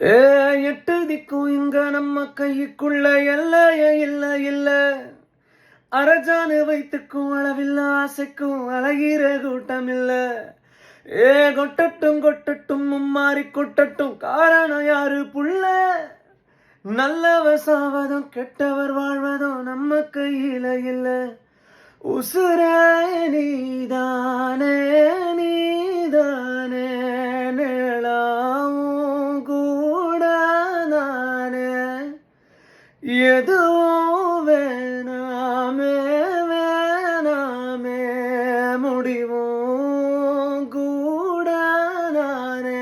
ஏ எட்டு திக்கும் இங்க நம்ம கைக்குள்ள எல்லைய இல்ல இல்ல. அரஜானு வைத்துக்கும் அளவில்ல ஆசைக்கும் அழகிற கூட்டம் இல்ல. ஏ கொட்டட்டும் கொட்டட்டும் மும்மாறி கொட்டட்டும் காரணம் யாரு புள்ள. நல்லவர் சாவதும் கெட்டவர் வாழ்வதும் நம்ம கையில இல்ல. உசுர நீதானே நீதானே நிலாவும் கூட நானே. எதுவும் வேணாமே வேணாமே முடிவும் கூட நானே.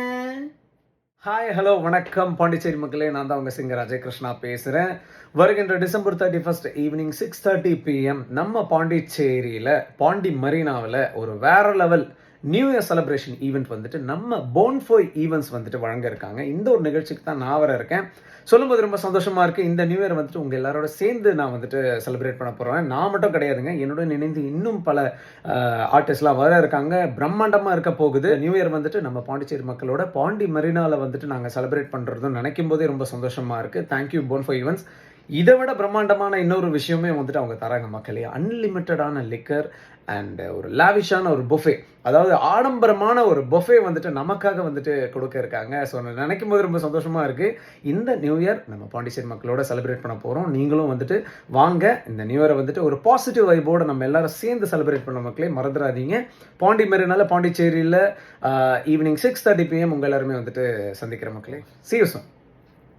ஹாய் ஹலோ வணக்கம் பாண்டிச்சேரி மக்களே, நான் தான் உங்கள் சிங்கர் அஜய் கிருஷ்ணா பேசுகிறேன். வருகின்ற டிசம்பர் 31 ஈவினிங் 6:30 PM நம்ம பாண்டிச்சேரியில் பாண்டி மரீனாவில் ஒரு வேற level new year celebration event வந்துட்டு நம்ம போன்ஃபோய் ஈவெண்ட்ஸ் வந்துட்டு வழங்க இருக்காங்க. இந்த ஒரு நிகழ்ச்சிக்கு தான் நான் வர இருக்கேன். சொல்லும்போது ரொம்ப சந்தோஷமாக இருக்குது. இந்த நியூ இயர் வந்துட்டு உங்கள் எல்லாரோட சேர்ந்து நான் வந்துட்டு செலிப்ரேட் பண்ண போகிறேன். நான் மட்டும் கிடையாதுங்க, என்னுடன் இணைந்து இன்னும் பல ஆர்டிஸ்ட்லாம் வர இருக்காங்க. பிரம்மாண்டமாக இருக்க போகுது. நியூ இயர் வந்துட்டு நம்ம பாண்டிச்சேரி மக்களோட பாண்டி மரீனாவில் வந்துட்டு நாங்கள் செலிப்ரேட் பண்ணுறதும் நினைக்கும் போதே ரொம்ப சந்தோஷமாக இருக்குது. தேங்க்யூ போன்ஃபோய் ஈவெண்ட்ஸ். இதை விட பிரம்மாண்டமான இன்னொரு விஷயமே வந்துட்டு அவங்க தராங்க மக்களே. அன்லிமிட்டடான லிக்கர் அண்ட் ஒரு லாவிஷான ஒரு பொஃபே, அதாவது ஆடம்பரமான ஒரு பொஃபே வந்துட்டு நமக்காக வந்துட்டு கொடுக்க இருக்காங்க. ஸோ நினைக்கும் போது ரொம்ப சந்தோஷமாக இருக்குது. இந்த நியூ இயர் நம்ம பாண்டிச்சேரி மக்களோட செலிப்ரேட் பண்ண போகிறோம். நீங்களும் வந்துட்டு வாங்க. இந்த நியூ இயரை வந்துட்டு ஒரு பாசிட்டிவ் வைபோடு நம்ம எல்லாரும் சேர்ந்து செலிப்ரேட் பண்ண மக்களே மறந்துடாதீங்க. பாண்டி மரீனால பாண்டிச்சேரியில் ஈவினிங் 6:30 PM உங்கள் எல்லாருமே வந்துட்டு சந்திக்கிற மக்களே. See you soon.